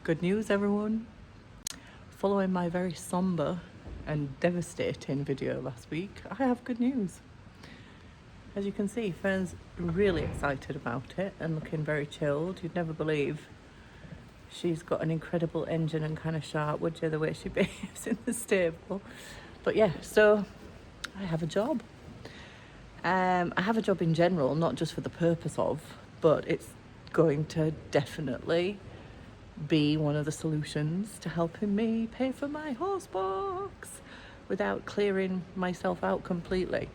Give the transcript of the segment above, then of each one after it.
Good news, everyone. Following my very somber and devastating video last week, I have good news. As you can see, Fern's really excited about it and looking very chilled. You'd never believe she's got an incredible engine and kind of sharp, would you, the way she behaves in the stable. But yeah, so I have a job. I have a job in general, not just for the purpose of, but it's going to definitely be one of the solutions to helping me pay for my horse box without clearing myself out completely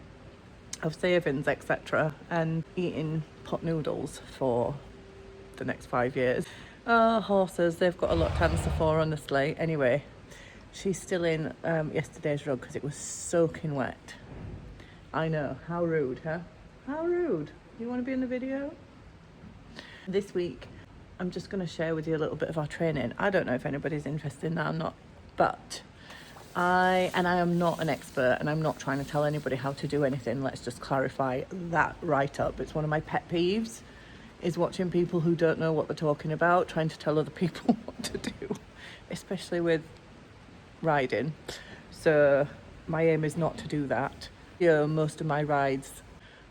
of savings, etc., and eating pot noodles for the next 5 years. Horses, they've got a lot to answer for, honestly. Anyway, she's still in yesterday's rug because it was soaking wet. I know, how rude, huh? How rude. You want to be in the video? This week, I'm just going to share with you a little bit of our training. I don't know if anybody's interested in that or not, but I am not an expert, and I'm not trying to tell anybody how to do anything. Let's just clarify that right up. It's one of my pet peeves, is watching people who don't know what they're talking about trying to tell other people what to do, especially with riding. So my aim is not to do that. Most of my rides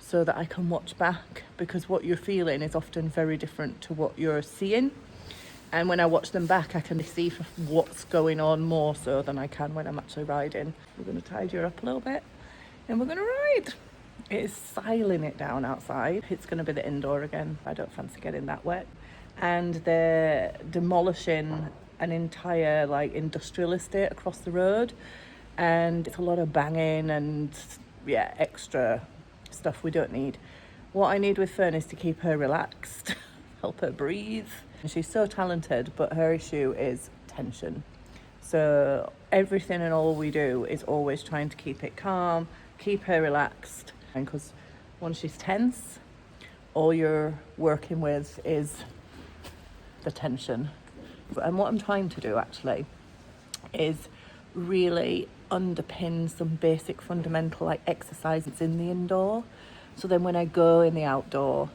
so that I can watch back, because what you're feeling is often very different to what you're seeing. And when I watch them back, I can see what's going on more so than I can when I'm actually riding. We're going to tidy her up a little bit and we're going to ride. It is siling it down outside. It's going to be the indoor again. I don't fancy getting that wet. And they're demolishing an entire industrial estate across the road. And it's a lot of banging and extra stuff we don't need. What I need with Fern is to keep her relaxed, help her breathe. She's so talented, but her issue is tension. So everything and all we do is always trying to keep it calm, keep her relaxed. And because once she's tense, all you're working with is the tension. And what I'm trying to do actually is really underpin some basic fundamental exercises in the indoor. So then when I go in the outdoor,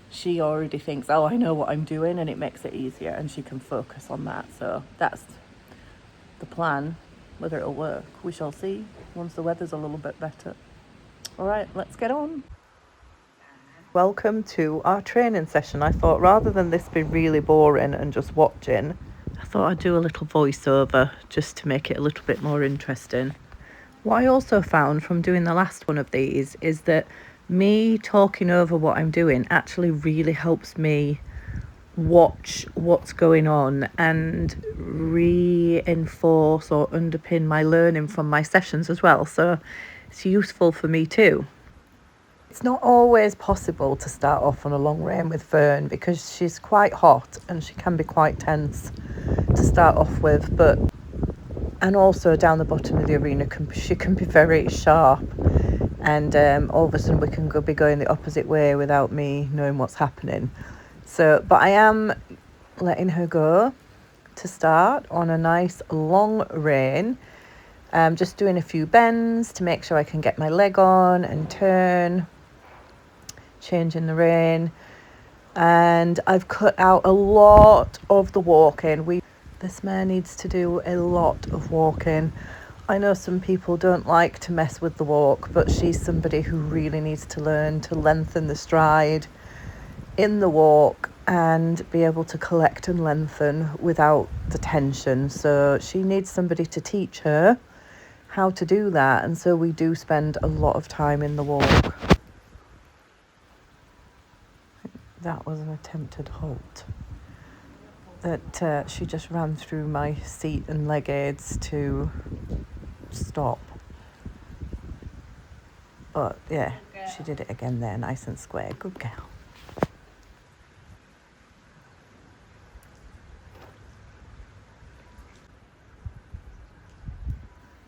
she already thinks, oh, I know what I'm doing, and it makes it easier and she can focus on that. So that's the plan. Whether it'll work, we shall see once the weather's a little bit better. All right, let's get on. Welcome to our training session. I thought rather than this be really boring and just watching, I thought I'd do a little voiceover just to make it a little bit more interesting. What I also found from doing the last one of these is that me talking over what I'm doing actually really helps me watch what's going on and reinforce or underpin my learning from my sessions as well. So it's useful for me too. It's not always possible to start off on a long rein with Fern because she's quite hot and she can be quite tense to start off with, and also down the bottom of the arena she can be very sharp, and all of a sudden we can be going the opposite way without me knowing what's happening. But I am letting her go to start on a nice long rein. Just doing a few bends to make sure I can get my leg on and turn, changing the rein. And I've cut out a lot of the walking. This mare needs to do a lot of walking. I know some people don't like to mess with the walk, but she's somebody who really needs to learn to lengthen the stride in the walk and be able to collect and lengthen without the tension. So she needs somebody to teach her how to do that, and so we do spend a lot of time in the walk. That was an attempted halt that she just ran through my seat and leg aids to stop. But yeah, she did it again there, nice and square. Good girl.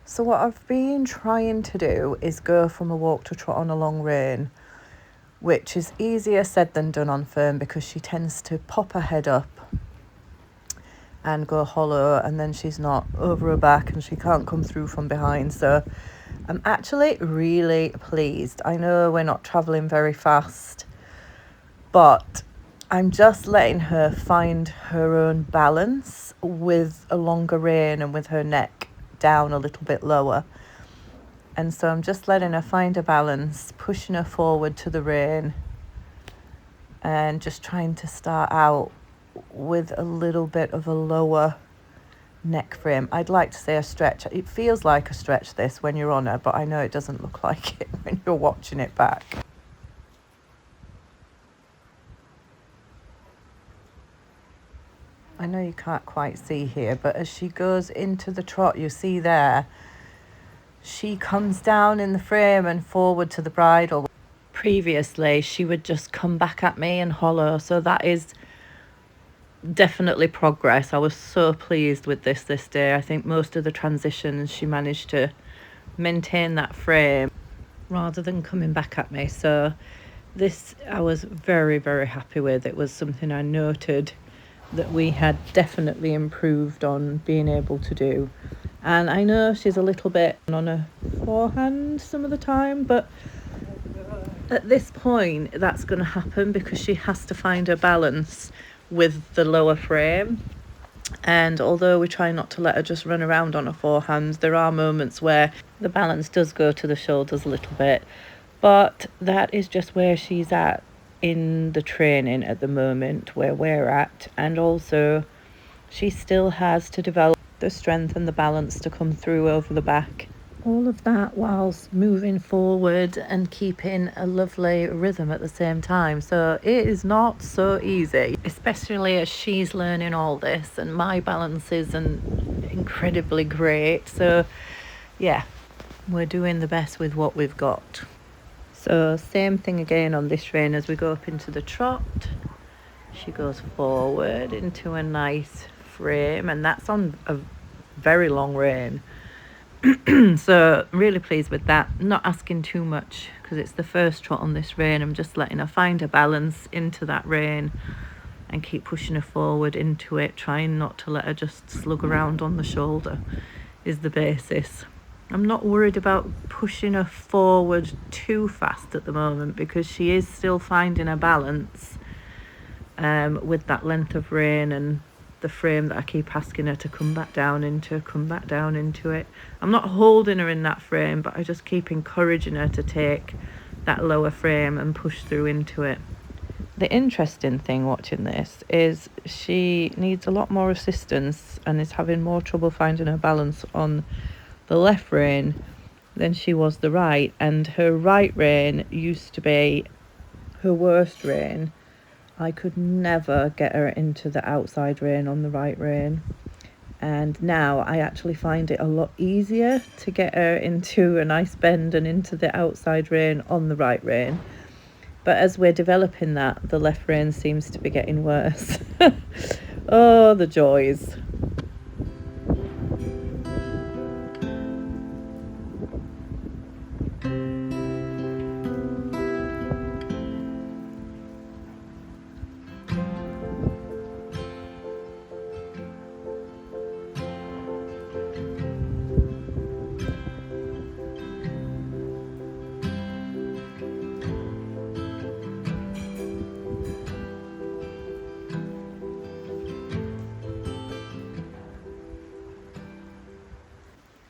So what I've been trying to do is go from a walk to trot on a long rein, which is easier said than done on Fern because she tends to pop her head up and go hollow, and then she's not over her back and she can't come through from behind. So I'm actually really pleased. I know we're not travelling very fast, but I'm just letting her find her own balance with a longer rein and with her neck down a little bit lower. And so I'm just letting her find a balance, pushing her forward to the rein, and just trying to start out with a little bit of a lower neck frame. I'd like to say a stretch. It feels like a stretch, this, when you're on her, but I know it doesn't look like it when you're watching it back. I know you can't quite see here, but as she goes into the trot, you see there, she comes down in the frame and forward to the bridle. Previously, she would just come back at me and hollow, so that is definitely progress. I was so pleased with this day. I think most of the transitions she managed to maintain that frame rather than coming back at me. So this I was very, very happy with. It was something I noted that we had definitely improved on being able to do. And I know she's a little bit on a forehand some of the time, but at this point that's going to happen because she has to find her balance with the lower frame. And although we try not to let her just run around on a forehand, there are moments where the balance does go to the shoulders a little bit, but that is just where she's at in the training at the moment, where we're at. And also she still has to develop the strength and the balance to come through over the back. All of that whilst moving forward and keeping a lovely rhythm at the same time. So it is not so easy, especially as she's learning all this and my balance isn't incredibly great. So yeah, we're doing the best with what we've got. So same thing again on this rein as we go up into the trot. She goes forward into a nice frame, and that's on a very long rein. So really pleased with that. Not asking too much because it's the first trot on this rein. I'm just letting her find her balance into that rein and keep pushing her forward into it, trying not to let her just slug around on the shoulder is the basis. I'm not worried about pushing her forward too fast at the moment because she is still finding her balance with that length of rein and the frame that I keep asking her to come back down into it. I'm not holding her in that frame, but I just keep encouraging her to take that lower frame and push through into it. The interesting thing watching this is she needs a lot more assistance and is having more trouble finding her balance on the left rein than she was the right, and her right rein used to be her worst rein. I could never get her into the outside rein on the right rein, and now I actually find it a lot easier to get her into a nice bend and into the outside rein on the right rein. But as we're developing that, the left rein seems to be getting worse. Oh, the joys.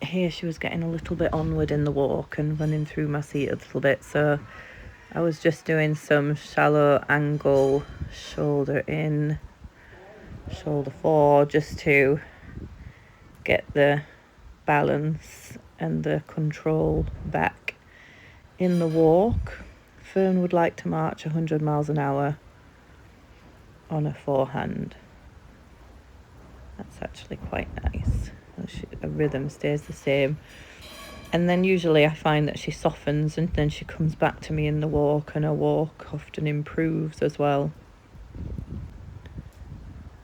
Here she was getting a little bit onward in the walk and running through my seat a little bit, so I was just doing some shallow angle shoulder in, shoulder four, just to get the balance and the control back in the walk. Fern would like to march 100 miles an hour on a forehand. That's actually quite nice. Her rhythm stays the same, and then usually I find that she softens and then she comes back to me in the walk, and her walk often improves as well.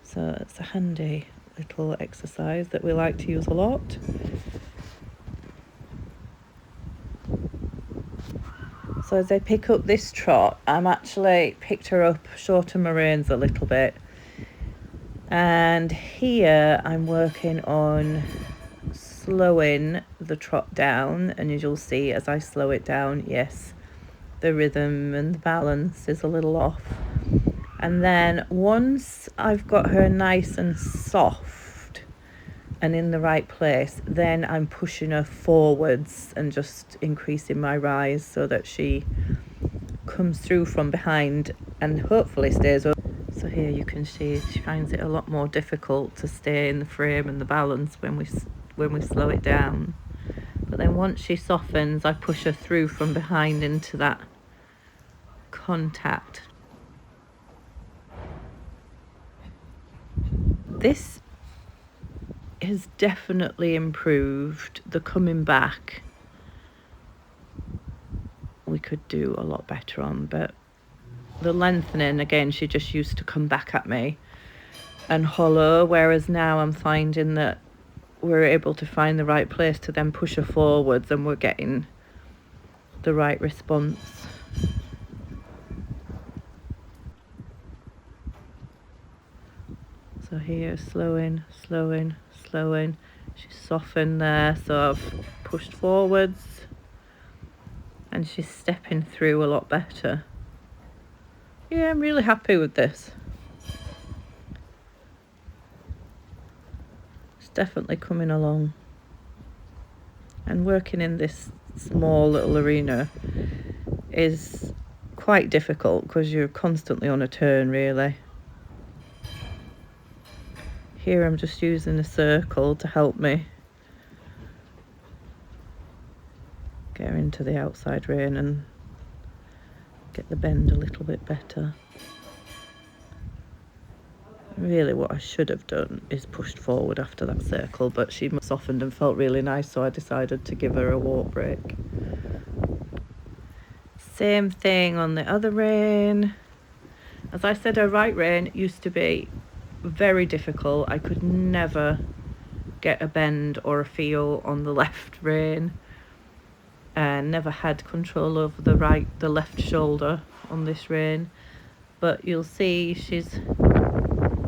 So it's a handy little exercise that we like to use a lot. So as I pick up this trot, I'm actually picked her up short of my reins a little bit, and here I'm working on slowing the trot down, and as you'll see as I slow it down, yes, the rhythm and the balance is a little off, And then once I've got her nice and soft and in the right place, then I'm pushing her forwards and just increasing my rise so that she comes through from behind and hopefully stays over. So here you can see she finds it a lot more difficult to stay in the frame and the balance when we slow it down. But then once she softens, I push her through from behind into that contact. This has definitely improved. The coming back we could do a lot better on, but the lengthening, again, she just used to come back at me and hollow, whereas now I'm finding that we're able to find the right place to then push her forwards and we're getting the right response. So here, slowing. She's softened there, so I've pushed forwards and she's stepping through a lot better. Yeah, I'm really happy with this. It's definitely coming along. And working in this small little arena is quite difficult because you're constantly on a turn, really. Here I'm just using a circle to help me get into the outside rein and get the bend a little bit better. Really what I should have done is pushed forward after that circle, but she softened and felt really nice, so I decided to give her a walk break. Same thing on the other rein. As I said, her right rein used to be very difficult. I could never get a bend or a feel on the left rein, and never had control over the left shoulder on this rein. But you'll see she's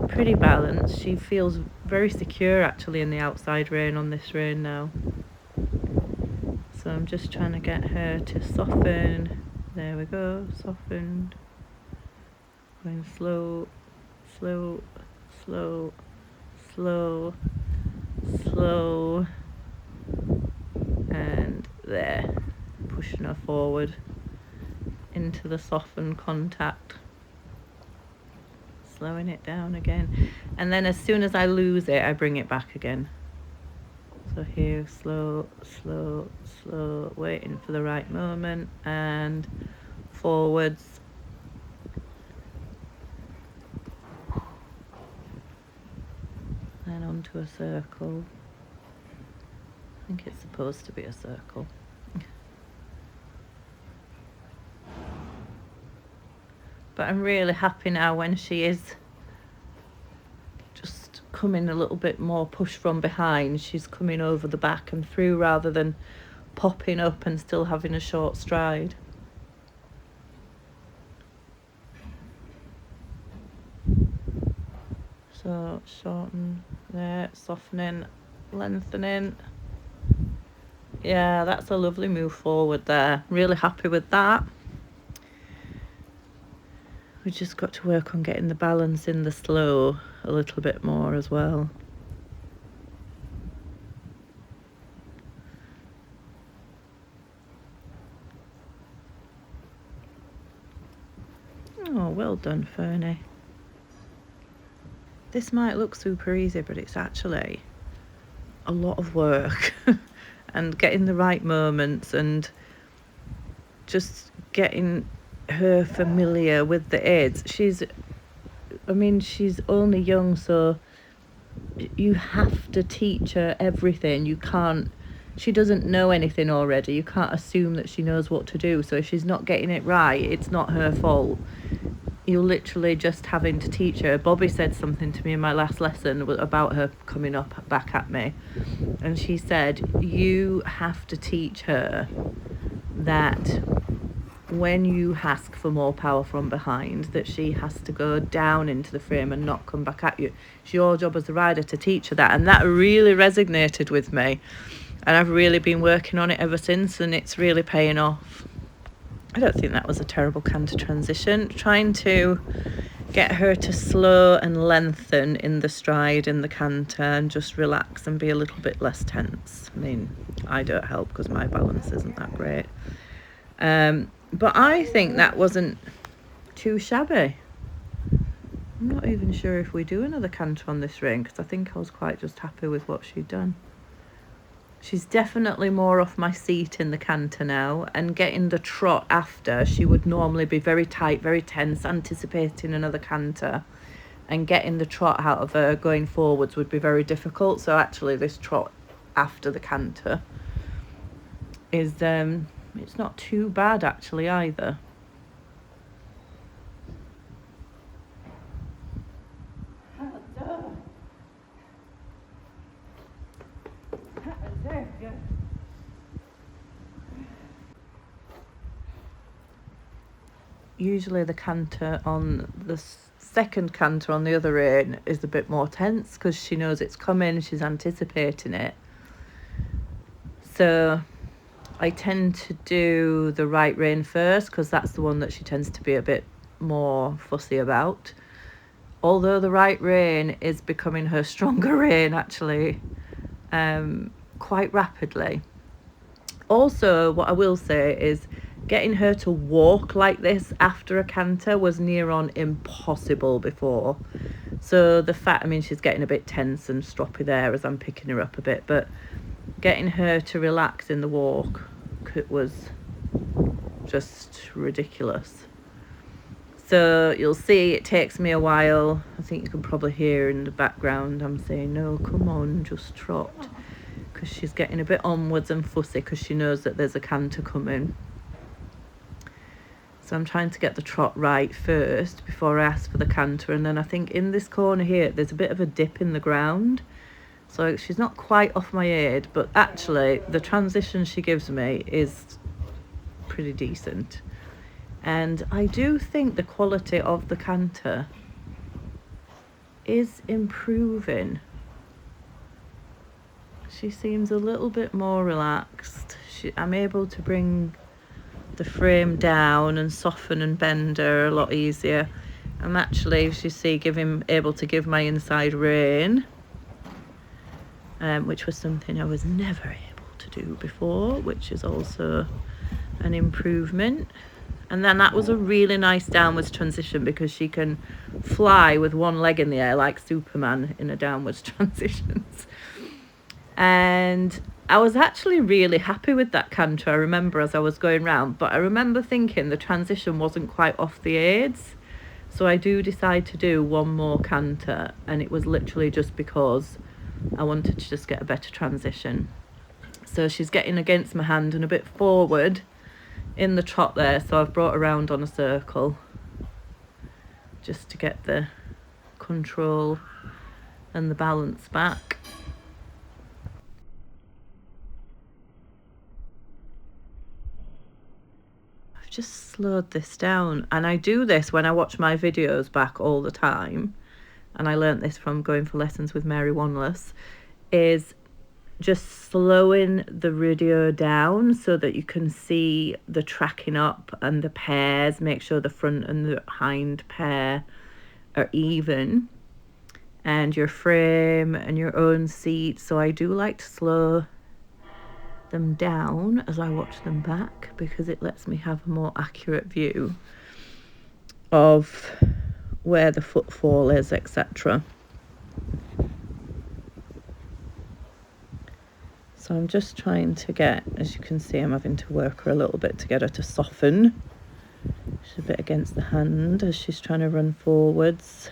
pretty balanced. She feels very secure actually in the outside rein on this rein now. So I'm just trying to get her to soften. There we go, softened. Going slow, and there, pushing her forward into the softened contact, slowing it down again, and then as soon as I lose it I bring it back again. So here, slow, waiting for the right moment, and forwards. Then onto a circle. I think it's supposed to be a circle. But I'm really happy now when she is just coming a little bit more push from behind. She's coming over the back and through rather than popping up and still having a short stride. So shorten there, softening, lengthening. Yeah, that's a lovely move forward there. Really happy with that. We just got to work on getting the balance in the slow a little bit more as well. Oh, well done, Fernie. This might look super easy, but it's actually a lot of work. And getting the right moments and just getting her familiar with the aids. She's only young, so you have to teach her everything. She doesn't know anything already. You can't assume that she knows what to do. So if she's not getting it right, it's not her fault. You're literally just having to teach her. Bobby said something to me in my last lesson about her coming up back at me, and she said, you have to teach her that when you ask for more power from behind, that she has to go down into the frame and not come back at you. It's your job as a rider to teach her that. And that really resonated with me, and I've really been working on it ever since, and it's really paying off. I don't think that was a terrible canter transition. Trying to get her to slow and lengthen in the stride in the canter and just relax and be a little bit less tense. I mean, I don't help because my balance isn't that great. But I think that wasn't too shabby. I'm not even sure if we do another canter on this rein because I think I was quite just happy with what she'd done. She's definitely more off my seat in the canter now, and getting the trot after, she would normally be very tight, very tense, anticipating another canter, and getting the trot out of her going forwards would be very difficult. So actually this trot after the canter is it's not too bad actually either. Usually the canter on the second canter on the other rein is a bit more tense because she knows it's coming, she's anticipating it. So I tend to do the right rein first because that's the one that she tends to be a bit more fussy about. Although the right rein is becoming her stronger rein actually, quite rapidly. Also, what I will say is getting her to walk like this after a canter was near on impossible before. So the fact, I mean, she's getting a bit tense and stroppy there as I'm picking her up a bit, but getting her to relax in the walk was just ridiculous. So you'll see it takes me a while. I think you can probably hear in the background I'm saying, no, come on, just trot. Because she's getting a bit onwards and fussy because she knows that there's a canter coming. So I'm trying to get the trot right first before I ask for the canter. And then I think in this corner here, there's a bit of a dip in the ground. So she's not quite off my head, but actually the transition she gives me is pretty decent. And I do think the quality of the canter is improving. She seems a little bit more relaxed. I'm able to bring the frame down and soften and bend her a lot easier. I'm actually, as you see, able to give my inside rein, which was something I was never able to do before, which is also an improvement. And then that was a really nice downwards transition because she can fly with one leg in the air like Superman in a downwards transitions. And I was actually really happy with that canter, I remember, as I was going round, but I remember thinking the transition wasn't quite off the aids. So I do decide to do one more canter, and it was literally just because I wanted to just get a better transition. So she's getting against my hand and a bit forward in the trot there, so I've brought her around on a circle just to get the control and the balance back. I've just slowed this down, and I do this when I watch my videos back all the time, and I learnt this from going for lessons with Mary Wanless, is just slowing the video down so that you can see the tracking up and the pairs, make sure the front and the hind pair are even, and your frame and your own seat. So I do like to slow them down as I watch them back because it lets me have a more accurate view of where the footfall is, etc. So I'm just trying to get, as you can see, I'm having to work her a little bit to get her to soften. She's a bit against the hand as she's trying to run forwards.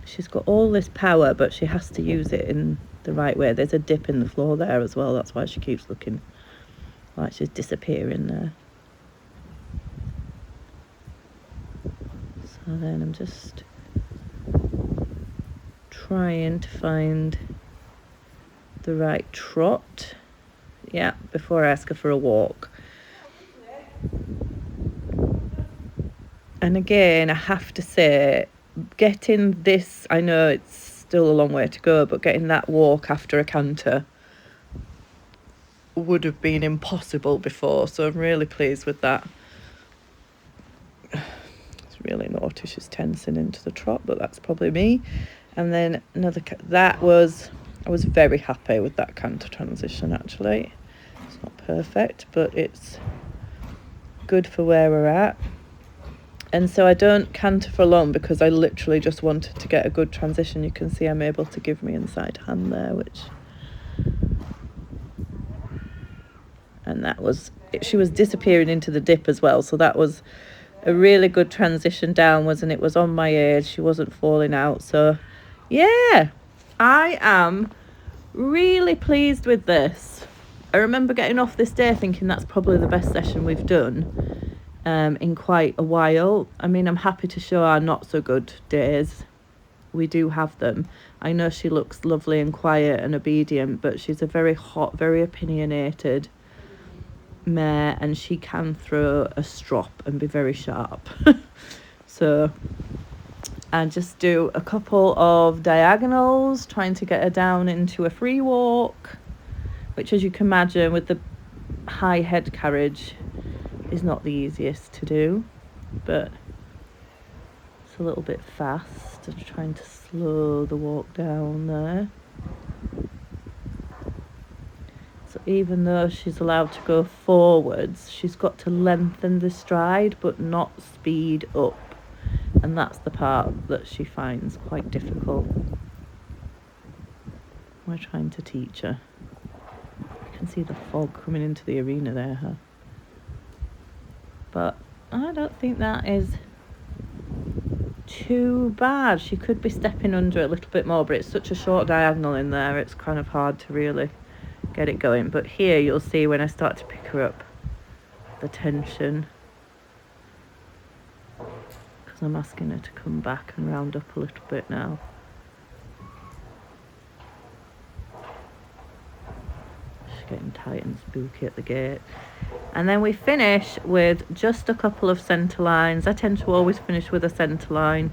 She's got all this power, but she has to use it in the right way. There's a dip in the floor there as well. That's why she keeps looking like she's disappearing there. So then I'm just trying to find the right trot, yeah, before I ask her for a walk. And again, I have to say, getting this, I know it's still a long way to go, but getting that walk after a canter would have been impossible before, so I'm really pleased with that. It's really naughty. She's tensing into the trot, but that's probably me. And then another, I was very happy with that canter transition actually. It's not perfect, but it's good for where we're at. And so I don't canter for long because I literally just wanted to get a good transition. You can see I'm able to give me inside hand there, and that was, she was disappearing into the dip as well. So that was a really good transition downwards, and it was on my edge. She wasn't falling out. So yeah, I am really pleased with this. I remember getting off this day thinking that's probably the best session we've done in quite a while. I mean, I'm happy to show our not so good days. We do have them. I know she looks lovely and quiet and obedient, but she's a very hot, very opinionated mare, and she can throw a strop and be very sharp. So I just do a couple of diagonals, trying to get her down into a free walk, which, as you can imagine, with the high head carriage is not the easiest to do, but it's a little bit fast. I'm trying to slow the walk down there. So even though she's allowed to go forwards, she's got to lengthen the stride but not speed up, and that's the part that she finds quite difficult. We're trying to teach her. You can see the fog coming into the arena there, huh? But I don't think that is too bad. She could be stepping under a little bit more, but it's such a short diagonal in there, it's kind of hard to really get it going. But here you'll see when I start to pick her up, the tension, because I'm asking her to come back and round up a little bit now. She's getting tight and spooky at the gate. And then we finish with just a couple of centre lines. I tend to always finish with a centre line.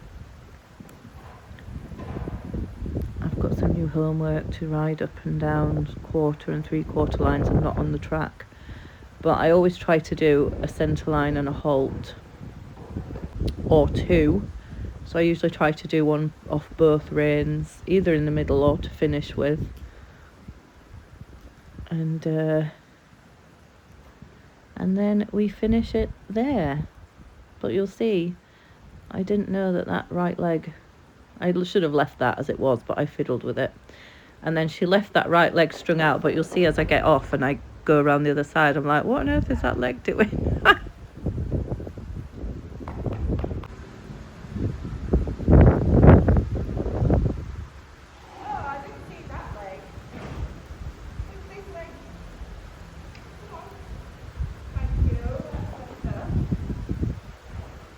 I've got some new homework to ride up and down quarter and 3/4 lines. I'm not on the track, but I always try to do a centre line and a halt, or two. So I usually try to do one off both reins, either in the middle or to finish with. And then we finish it there. But you'll see, I didn't know that right leg, I should have left that as it was, but I fiddled with it. And then she left that right leg strung out, but you'll see as I get off and I go around the other side, I'm like, what on earth is that leg doing?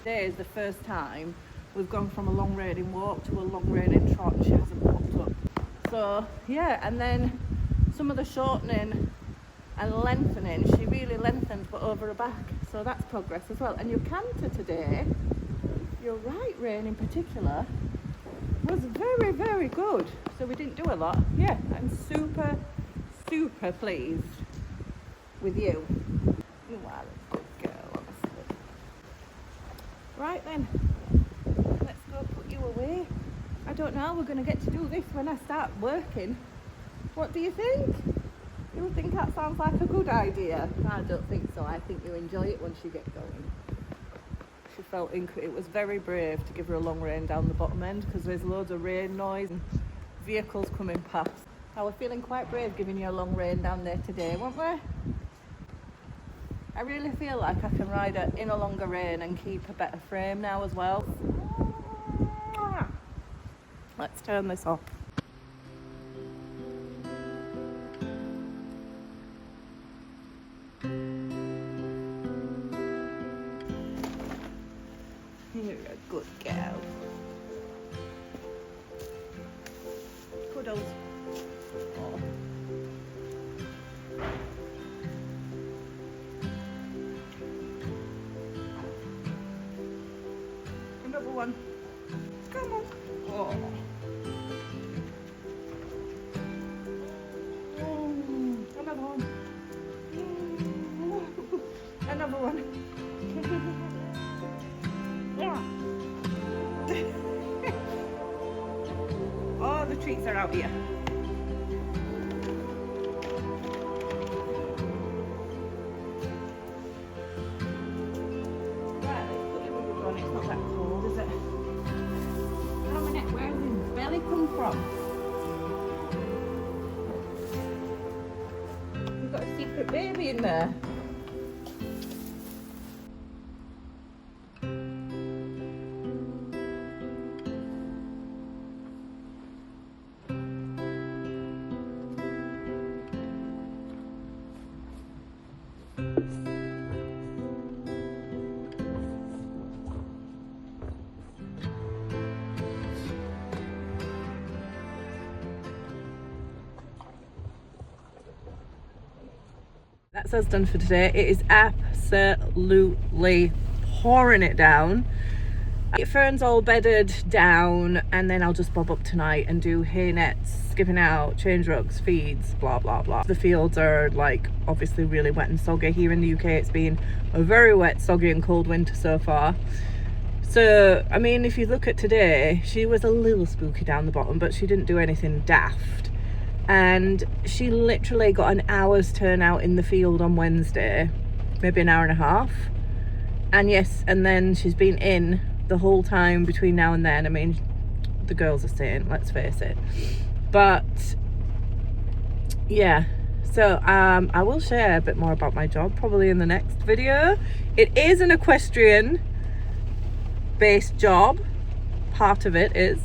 Today is the first time we've gone from a long reining walk to a long reining trot. She hasn't popped up. So yeah, and then some of the shortening and lengthening, she really lengthened but over her back. So that's progress as well. And your canter today, your right rein in particular, was very, very good. So we didn't do a lot. Yeah, I'm super, super pleased with you. You are a good girl, honestly. Right then, let's go put you away. I don't know how we're going to get to do this when I start working. What do you think? You think that sounds like a good idea? I don't think so. I think you enjoy it once you get going. She felt it was very brave to give her a long rein down the bottom end, because there's loads of rain noise and vehicles coming past. I was feeling quite brave giving you a long rein down there today, weren't we? I really feel like I can ride her in a longer rein and keep a better frame now as well. Let's turn this off. You're a good girl. Kudos. Oh. Another one. Come on. Oh. Another one. Another one. Yeah. treats are out here. Right, let's put your boots on. It's not that cold, is it? Dominic, where did his belly come from? We've got a secret baby in there. That's us done for today. It is absolutely pouring it down. Fern's all bedded down, and then I'll just bob up tonight and do hay nets, skipping out, change rugs, feeds, blah blah blah. The fields are like obviously really wet and soggy. Here in the UK it's been a very wet, soggy and cold winter so far. So I mean, if you look at today, she was a little spooky down the bottom, but she didn't do anything daft. And she literally got an hour's turnout in the field on Wednesday, maybe an hour and a half. And yes, and then she's been in the whole time between now and then. I mean, the girls are saying, let's face it. But yeah, so I will share a bit more about my job probably in the next video. It is an equestrian based job, part of it is.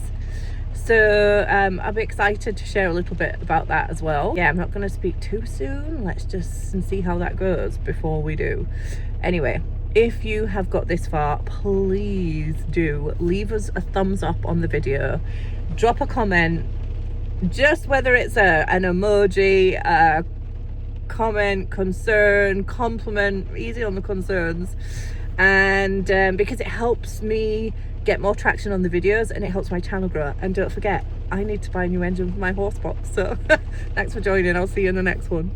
So I'm excited to share a little bit about that as well. Yeah, I'm not going to speak too soon. Let's just see how that goes before we do. Anyway, if you have got this far, please do leave us a thumbs up on the video. Drop a comment, just whether it's an emoji, a comment, concern, compliment, easy on the concerns. And because it helps me get more traction on the videos and it helps my channel grow. And don't forget, I need to buy a new engine for my horse box. So thanks for joining. I'll see you in the next one.